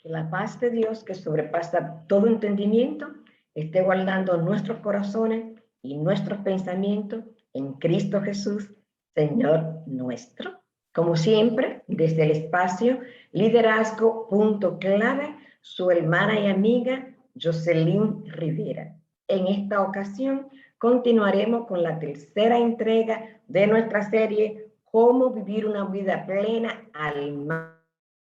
Que la paz de Dios, que sobrepasa todo entendimiento, esté guardando nuestros corazones y nuestros pensamientos en Cristo Jesús, Señor nuestro. Como siempre, desde el espacio Liderazgo Punto Clave, su hermana y amiga Jocelyn Rivera. En esta ocasión continuaremos con la tercera entrega de nuestra serie Cómo vivir una vida plena al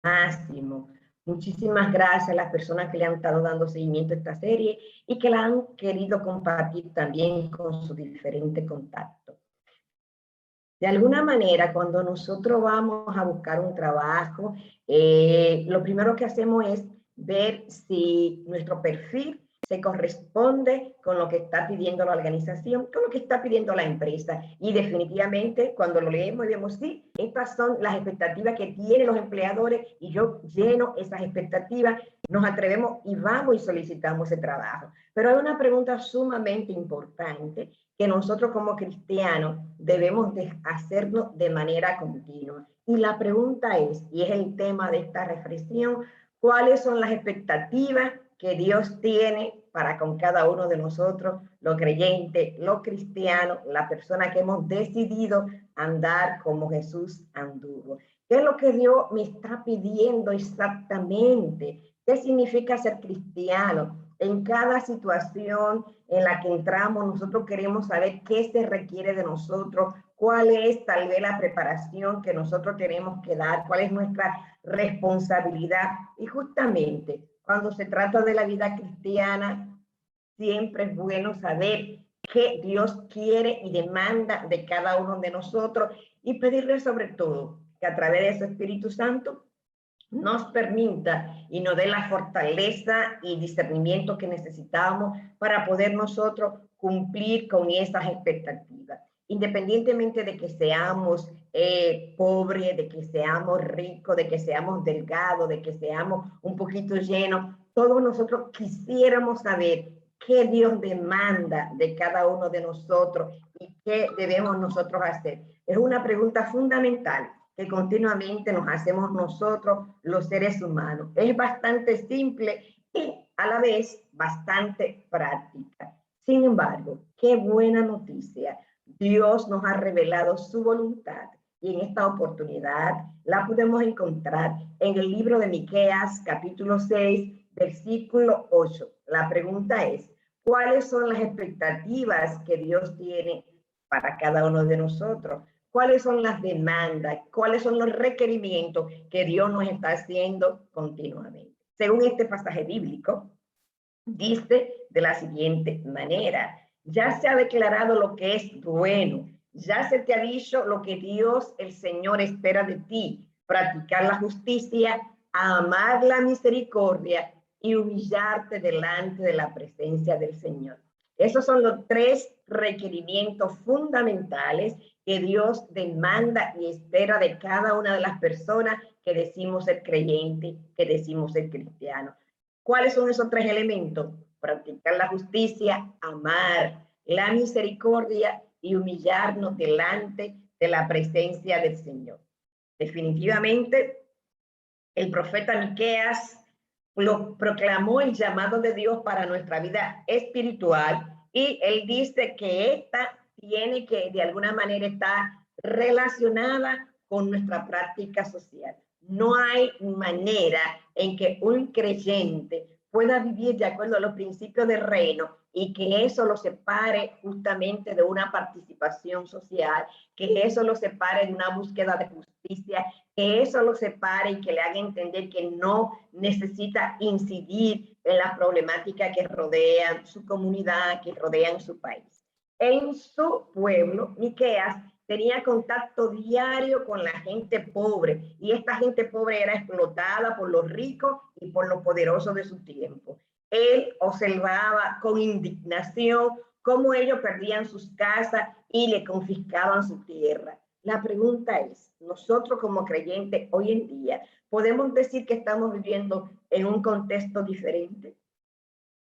máximo. Muchísimas gracias a las personas que le han estado dando seguimiento a esta serie y que la han querido compartir también con sus diferentes contactos. De alguna manera, cuando nosotros vamos a buscar un trabajo, lo primero que hacemos es ver si nuestro perfil se corresponde con lo que está pidiendo la organización, con lo que está pidiendo la empresa. Y definitivamente, cuando lo leemos y vemos, sí, estas son las expectativas que tienen los empleadores y yo lleno esas expectativas, nos atrevemos y vamos y solicitamos ese trabajo. Pero hay una pregunta sumamente importante que nosotros como cristianos debemos de hacernos de manera continua. Y la pregunta es, y es el tema de esta reflexión, ¿cuáles son las expectativas que Dios tiene para con cada uno de nosotros, los creyentes, los cristianos, la persona que hemos decidido andar como Jesús anduvo? ¿Qué es lo que Dios me está pidiendo exactamente? ¿Qué significa ser cristiano? En cada situación en la que entramos, nosotros queremos saber qué se requiere de nosotros, cuál es tal vez la preparación que nosotros tenemos que dar, cuál es nuestra responsabilidad. Y justamente cuando se trata de la vida cristiana, siempre es bueno saber qué Dios quiere y demanda de cada uno de nosotros y pedirle sobre todo que a través de ese Espíritu Santo nos permita y nos dé la fortaleza y discernimiento que necesitamos para poder nosotros cumplir con esas expectativas. Independientemente de que seamos pobres, de que seamos ricos, de que seamos delgados, de que seamos un poquito llenos, todos nosotros quisiéramos saber qué Dios demanda de cada uno de nosotros y qué debemos nosotros hacer. Es una pregunta fundamental que continuamente nos hacemos nosotros, los seres humanos. Es bastante simple y a la vez bastante práctica. Sin embargo, qué buena noticia. Dios nos ha revelado su voluntad y en esta oportunidad la podemos encontrar en el libro de Miqueas, capítulo 6, versículo 8. La pregunta es, ¿cuáles son las expectativas que Dios tiene para cada uno de nosotros? ¿Cuáles son las demandas? ¿Cuáles son los requerimientos que Dios nos está haciendo continuamente? Según este pasaje bíblico, dice de la siguiente manera: ya se ha declarado lo que es bueno, ya se te ha dicho lo que Dios, el Señor, espera de ti: practicar la justicia, amar la misericordia y humillarte delante de la presencia del Señor. Esos son los tres requerimientos fundamentales que Dios demanda y espera de cada una de las personas que decimos ser creyente, que decimos ser cristiano. ¿Cuáles son esos tres elementos? Practicar la justicia, amar la misericordia y humillarnos delante de la presencia del Señor. Definitivamente, el profeta Miqueas proclamó el llamado de Dios para nuestra vida espiritual y él dice que esta tiene que de alguna manera estar relacionada con nuestra práctica social. No hay manera en que un creyente pueda vivir de acuerdo a los principios del reino y que eso lo separe justamente de una participación social, que eso lo separe de una búsqueda de justicia, que eso lo separe y que le haga entender que no necesita incidir en las problemáticas que rodean su comunidad, que rodean su país. En su pueblo, Miqueas tenía contacto diario con la gente pobre y esta gente pobre era explotada por los ricos y por los poderosos de su tiempo. Él observaba con indignación cómo ellos perdían sus casas y le confiscaban su tierra. La pregunta es, nosotros como creyentes hoy en día, ¿podemos decir que estamos viviendo en un contexto diferente?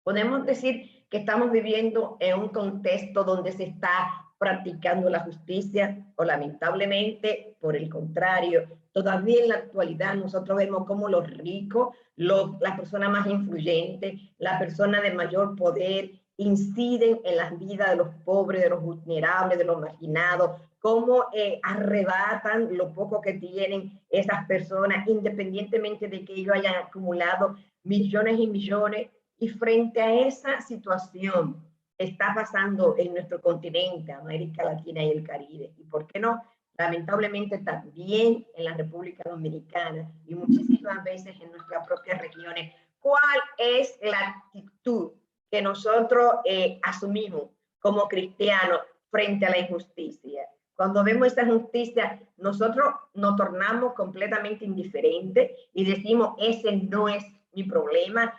¿Podemos decir que estamos viviendo en un contexto donde se está practicando la justicia o lamentablemente, por el contrario, todavía en la actualidad nosotros vemos cómo los ricos, las personas más influyentes, las personas de mayor poder inciden en las vidas de los pobres, de los vulnerables, de los marginados, cómo arrebatan lo poco que tienen esas personas, independientemente de que ellos hayan acumulado millones y millones. Y frente a esa situación que está pasando en nuestro continente, América Latina y el Caribe, y por qué no, lamentablemente también en la República Dominicana y muchísimas veces en nuestras propias regiones, ¿cuál es la actitud que nosotros asumimos como cristianos frente a la injusticia? Cuando vemos esta injusticia, nosotros nos tornamos completamente indiferentes y decimos, ese no es mi problema,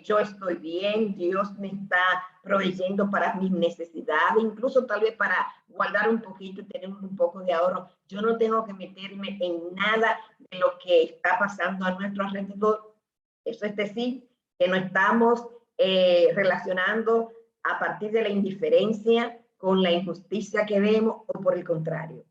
yo estoy bien, Dios me está proveyendo para mis necesidades, incluso tal vez para guardar un poquito y tener un poco de ahorro. Yo no tengo que meterme en nada de lo que está pasando a nuestro alrededor. Eso es decir, que no estamos relacionando a partir de la indiferencia con la injusticia que vemos, o por el contrario,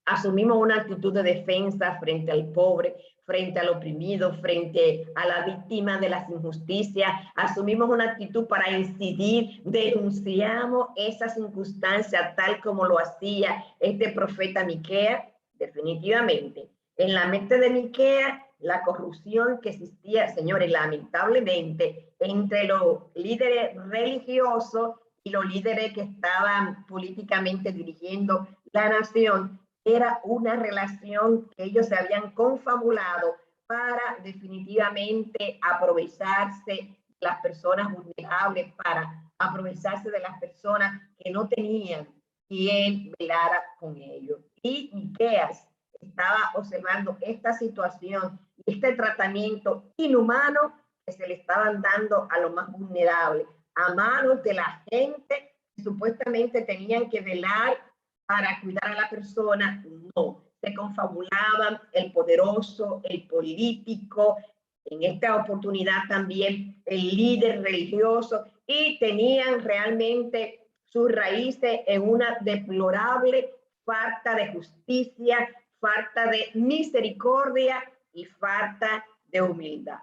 asumimos una actitud de defensa frente al pobre, frente al oprimido, frente a la víctima de las injusticias, asumimos una actitud para incidir, denunciamos esas circunstancias tal como lo hacía este profeta Miqueas. Definitivamente, en la mente de Miqueas, la corrupción que existía, señores, lamentablemente, entre los líderes religiosos y los líderes que estaban políticamente dirigiendo la nación, era una relación que ellos se habían confabulado para definitivamente aprovecharse de las personas vulnerables, para aprovecharse de las personas que no tenían quien velara con ellos. Y Miqueas estaba observando esta situación y este tratamiento inhumano que se le estaban dando a los más vulnerables, a manos de la gente que supuestamente tenían que velar para cuidar a la persona. No, se confabulaban el poderoso, el político, en esta oportunidad también el líder religioso, y tenían realmente sus raíces en una deplorable falta de justicia, falta de misericordia y falta de humildad.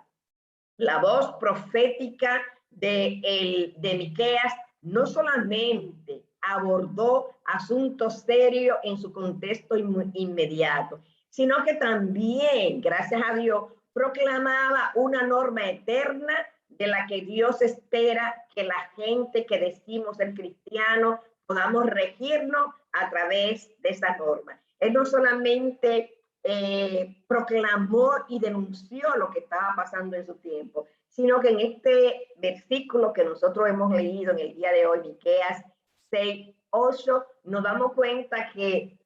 La voz profética de Miqueas no solamente abordó asuntos serios en su contexto inmediato, sino que también, gracias a Dios, proclamaba una norma eterna de la que Dios espera que la gente que decimos ser cristiano podamos regirnos a través de esa norma. Él no solamente proclamó y denunció lo que estaba pasando en su tiempo, sino que en este versículo que nosotros hemos leído en el día de hoy, Miqueas 6:8, nos damos cuenta que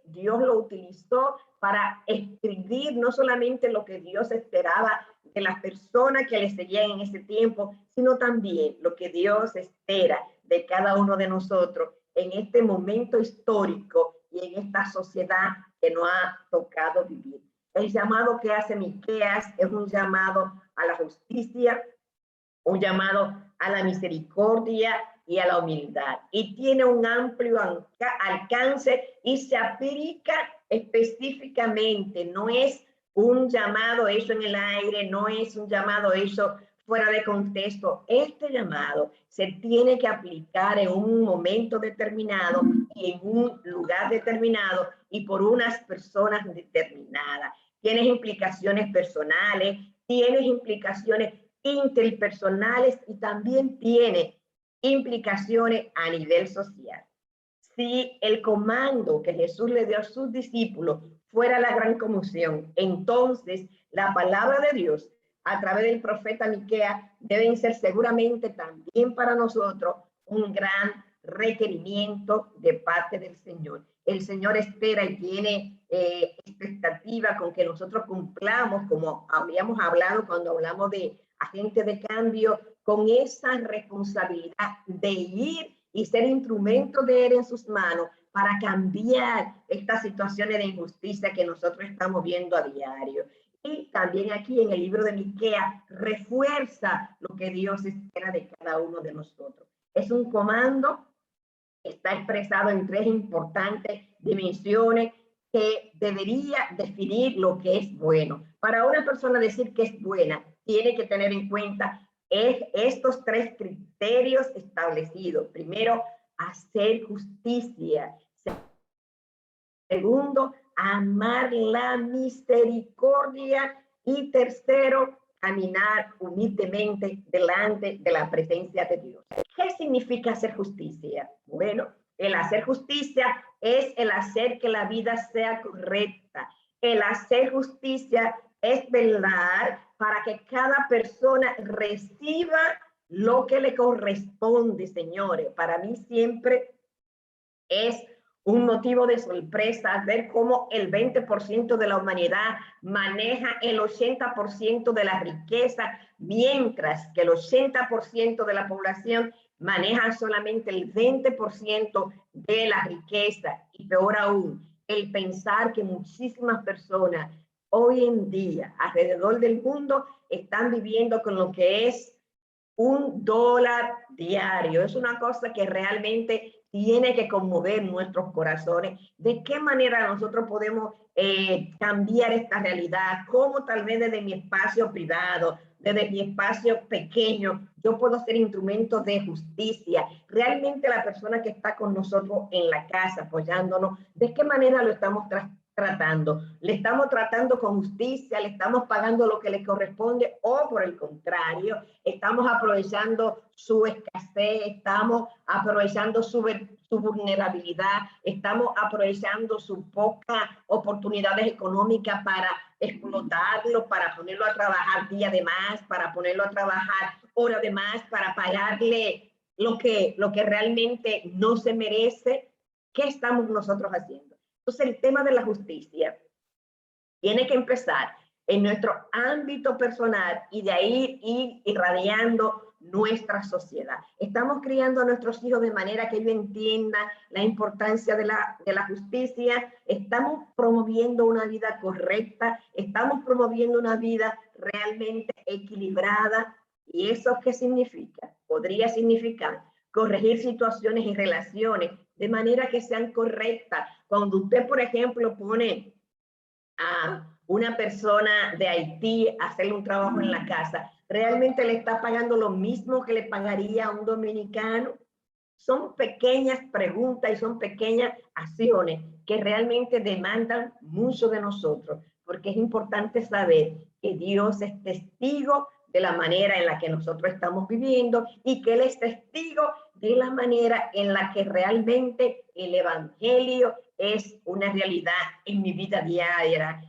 Dios lo utilizó para escribir no solamente lo que Dios esperaba de las personas que le seguían en ese tiempo, sino también lo que Dios espera de cada uno de nosotros en este momento histórico y en esta sociedad que nos ha tocado vivir. El llamado que hace Miqueas es un llamado a la justicia, un llamado a la misericordia y a la humildad, y tiene un amplio alcance y se aplica específicamente. No es un llamado hecho en el aire, no es un llamado hecho fuera de contexto. Este llamado se tiene que aplicar en un momento determinado y en un lugar determinado y por unas personas determinadas. Tienes implicaciones personales, tienes implicaciones interpersonales y también tiene implicaciones a nivel social. Si el comando que Jesús le dio a sus discípulos fuera la gran comisión, entonces la palabra de Dios a través del profeta Miqueas deben ser seguramente también para nosotros un gran requerimiento de parte del Señor. El Señor espera y tiene expectativa con que nosotros cumplamos, como habíamos hablado cuando hablamos de agentes de cambio, con esa responsabilidad de ir y ser instrumento de Él en sus manos para cambiar estas situaciones de injusticia que nosotros estamos viendo a diario. Y también aquí en el libro de Miqueas refuerza lo que Dios espera de cada uno de nosotros. Es un comando está expresado en tres importantes dimensiones que debería definir lo que es bueno. Para una persona decir que es buena, tiene que tener en cuenta estos tres criterios establecidos. Primero, hacer justicia. Segundo, amar la misericordia. Y tercero, caminar humildemente delante de la presencia de Dios. ¿Qué significa hacer justicia? Bueno, el hacer justicia es el hacer que la vida sea correcta. El hacer justicia es velar para que cada persona reciba lo que le corresponde, señores. Para mí siempre es un motivo de sorpresa ver cómo el 20% de la humanidad maneja el 80% de la riqueza, mientras que el 80% de la población maneja solamente el 20% de la riqueza. Y peor aún, el pensar que muchísimas personas hoy en día alrededor del mundo están viviendo con lo que es $1 diario. Es una cosa que realmente tiene que conmover nuestros corazones. ¿De qué manera nosotros podemos cambiar esta realidad? ¿Cómo tal vez desde mi espacio privado, desde mi espacio pequeño, yo puedo ser instrumento de justicia? Realmente la persona que está con nosotros en la casa apoyándonos, ¿de qué manera lo estamos tratando? ¿Le estamos tratando con justicia? ¿Le estamos pagando lo que le corresponde? ¿O por el contrario, estamos aprovechando su escasez, estamos aprovechando su vulnerabilidad, estamos aprovechando su poca oportunidades económicas para explotarlo, para ponerlo a trabajar día de más, para ponerlo a trabajar hora de más, para pagarle lo que realmente no se merece? ¿Qué estamos nosotros haciendo? Entonces, el tema de la justicia tiene que empezar en nuestro ámbito personal y de ahí ir irradiando nuestra sociedad. Estamos criando a nuestros hijos de manera que ellos entiendan la importancia de la justicia, estamos promoviendo una vida correcta, estamos promoviendo una vida realmente equilibrada. ¿Y eso qué significa? Podría significar corregir situaciones y relaciones de manera que sean correctas. Cuando usted, por ejemplo, pone a una persona de Haití a hacerle un trabajo en la casa, ¿realmente le está pagando lo mismo que le pagaría a un dominicano? Son pequeñas preguntas y son pequeñas acciones que realmente demandan mucho de nosotros, porque es importante saber que Dios es testigo de la manera en la que nosotros estamos viviendo y que Él es testigo de la manera en la que realmente el Evangelio es una realidad en mi vida diaria,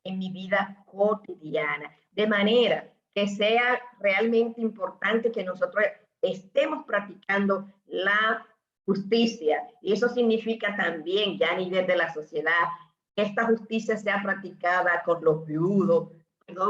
en mi vida cotidiana. De manera que sea realmente importante que nosotros estemos practicando la justicia. Y eso significa también, ya a nivel de la sociedad, que esta justicia sea practicada con los viudos,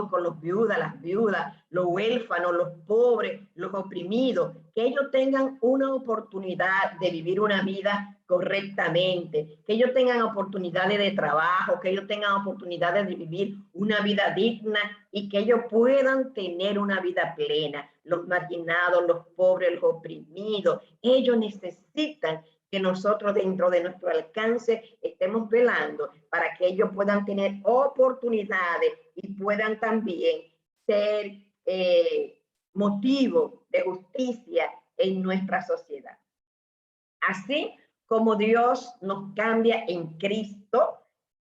con los viudas, las viudas, los huérfanos, los pobres, los oprimidos, que ellos tengan una oportunidad de vivir una vida correctamente, que ellos tengan oportunidades de trabajo, que ellos tengan oportunidades de vivir una vida digna y que ellos puedan tener una vida plena. Los marginados, los pobres, los oprimidos, ellos necesitan que nosotros dentro de nuestro alcance estemos velando para que ellos puedan tener oportunidades y puedan también ser motivo de justicia en nuestra sociedad. Así como Dios nos cambia en Cristo,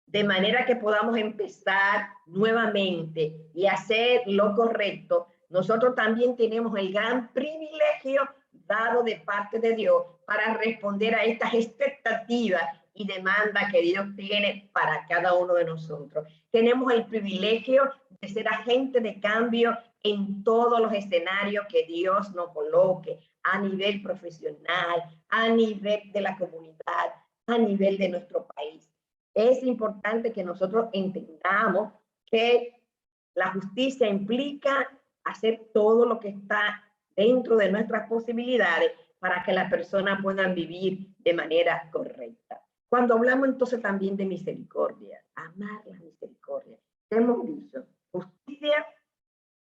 de manera que podamos empezar nuevamente y hacer lo correcto, nosotros también tenemos el gran privilegio dado de parte de Dios para responder a estas expectativas y demandas que Dios tiene para cada uno de nosotros. Tenemos el privilegio de ser agentes de cambio en todos los escenarios que Dios nos coloque, a nivel profesional, a nivel de la comunidad, a nivel de nuestro país. Es importante que nosotros entendamos que la justicia implica hacer todo lo que está dentro de nuestras posibilidades para que las personas puedan vivir de manera correcta. Cuando hablamos entonces también de misericordia, amar la misericordia, hemos dicho justicia,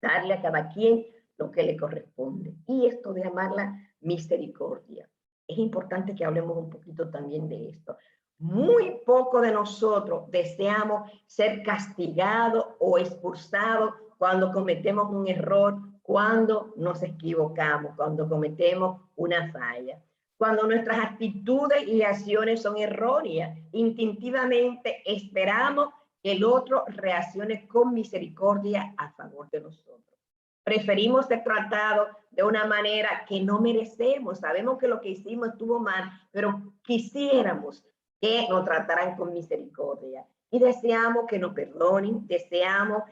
darle a cada quien lo que le corresponde. Y esto de amar la misericordia. es importante que hablemos un poquito también de esto. Muy poco de nosotros deseamos ser castigados o expulsados cuando cometemos un error, cuando nos equivocamos, cuando cometemos una falla. Cuando nuestras actitudes y acciones son erróneas, instintivamente esperamos que el otro reaccione con misericordia a favor de nosotros. Preferimos ser tratados de una manera que no merecemos. Sabemos que lo que hicimos estuvo mal, pero quisiéramos que nos trataran con misericordia. Y deseamos que nos perdonen, deseamos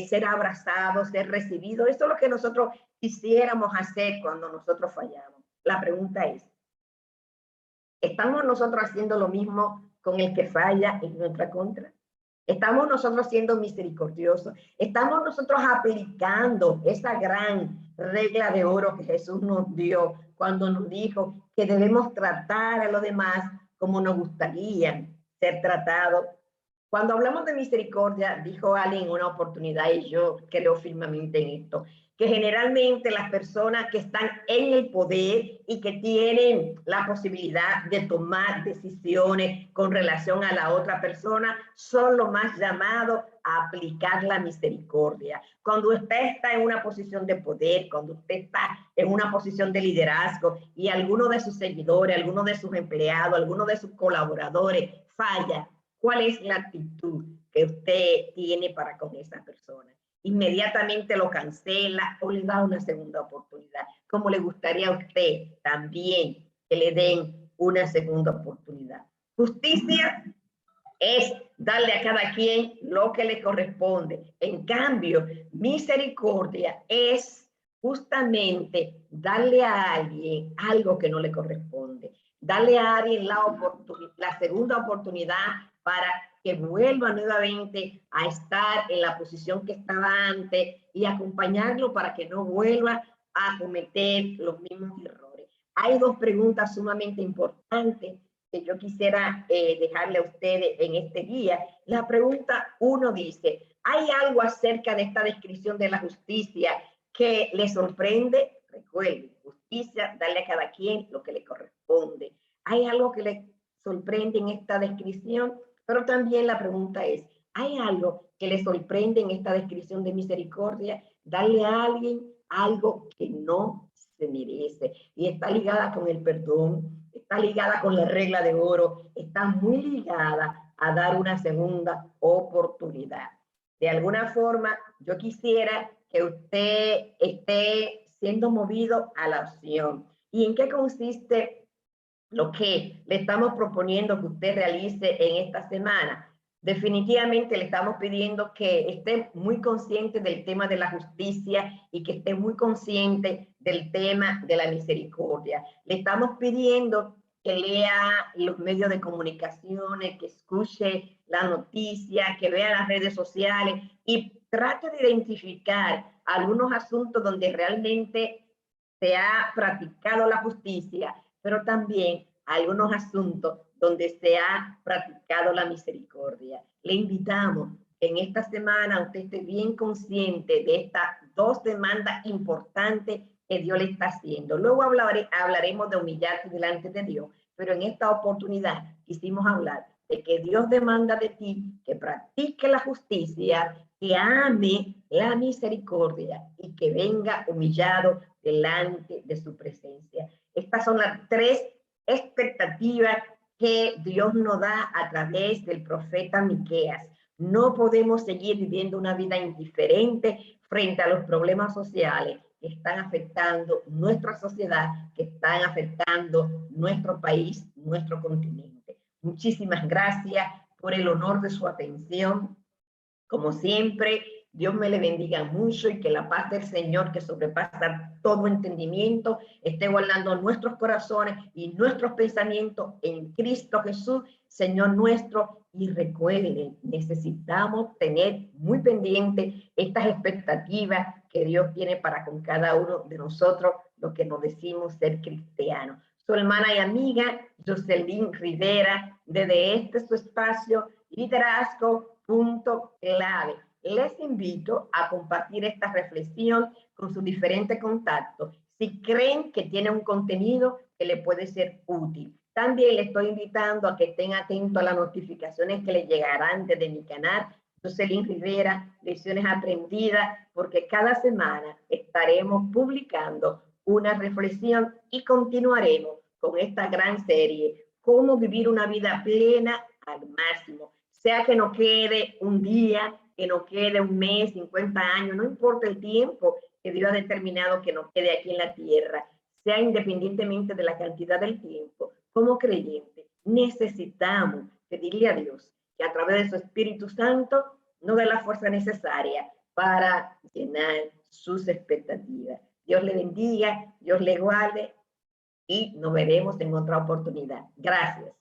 ser abrazados, ser recibidos. Eso es lo que nosotros quisiéramos hacer cuando nosotros fallamos. La pregunta es, ¿estamos nosotros haciendo lo mismo con el que falla en nuestra contra? ¿Estamos nosotros siendo misericordiosos? ¿Estamos nosotros aplicando esa gran regla de oro que Jesús nos dio cuando nos dijo que debemos tratar a los demás como nos gustaría ser tratados? Cuando hablamos de misericordia, dijo alguien en una oportunidad, y yo creo firmemente en esto, que generalmente las personas que están en el poder y que tienen la posibilidad de tomar decisiones con relación a la otra persona son los más llamados a aplicar la misericordia. Cuando usted está en una posición de poder, cuando usted está en una posición de liderazgo y alguno de sus seguidores, alguno de sus empleados, alguno de sus colaboradores falla, ¿cuál es la actitud que usted tiene para con esa persona? Inmediatamente lo cancela o le da una segunda oportunidad, como le gustaría a usted también que le den una segunda oportunidad. Justicia es darle a cada quien lo que le corresponde. En cambio, misericordia es justamente darle a alguien algo que no le corresponde, darle a alguien la segunda oportunidad para que vuelva nuevamente a estar en la posición que estaba antes y acompañarlo para que no vuelva a cometer los mismos errores. Hay dos preguntas sumamente importantes que yo quisiera dejarle a ustedes en este día. La pregunta 1 dice, ¿hay algo acerca de esta descripción de la justicia que le sorprende? Recuerden, justicia, darle a cada quien lo que le corresponde. ¿Hay algo que le sorprende en esta descripción? Pero también la pregunta es, ¿hay algo que le sorprende en esta descripción de misericordia? Darle a alguien algo que no se merece. Y está ligada con el perdón, está ligada con la regla de oro, está muy ligada a dar una segunda oportunidad. De alguna forma, yo quisiera que usted esté siendo movido a la acción. ¿Y en qué consiste lo que le estamos proponiendo que usted realice en esta semana? Definitivamente le estamos pidiendo que esté muy consciente del tema de la justicia y que esté muy consciente del tema de la misericordia. Le estamos pidiendo que lea los medios de comunicaciones, que escuche la noticia, que vea las redes sociales y trate de identificar algunos asuntos donde realmente se ha practicado la justicia, pero también algunos asuntos donde se ha practicado la misericordia. Le invitamos que en esta semana usted esté bien consciente de estas dos demandas importantes que Dios le está haciendo. Luego hablaremos de humillarse delante de Dios, pero en esta oportunidad quisimos hablar de que Dios demanda de ti que practique la justicia, que ame la misericordia y que venga humillado delante de su presencia. Estas son las tres expectativas que Dios nos da a través del profeta Miqueas. No podemos seguir viviendo una vida indiferente frente a los problemas sociales que están afectando nuestra sociedad, que están afectando nuestro país, nuestro continente. Muchísimas gracias por el honor de su atención. Como siempre, Dios me le bendiga mucho y que la paz del Señor, que sobrepasa todo entendimiento, esté guardando nuestros corazones y nuestros pensamientos en Cristo Jesús, Señor nuestro. Y recuerden, necesitamos tener muy pendiente estas expectativas que Dios tiene para con cada uno de nosotros, los que nos decimos ser cristianos. Su hermana y amiga Jocelyn Rivera, desde su espacio, Liderazgo.clave. Les invito a compartir esta reflexión con sus diferentes contactos. si creen que tiene un contenido que le puede ser útil. También le estoy invitando a que estén atentos a las notificaciones que les llegarán desde mi canal, Jocelyn Rivera, Lecciones Aprendidas, porque cada semana estaremos publicando una reflexión y continuaremos con esta gran serie, cómo vivir una vida plena al máximo, sea que nos quede un día, que nos quede un mes, 50 años, no importa el tiempo que Dios ha determinado que nos quede aquí en la tierra, sea independientemente de la cantidad del tiempo, como creyentes, necesitamos pedirle a Dios que a través de su Espíritu Santo nos dé la fuerza necesaria para llenar sus expectativas. Dios le bendiga, Dios le guarde y nos veremos en otra oportunidad. Gracias.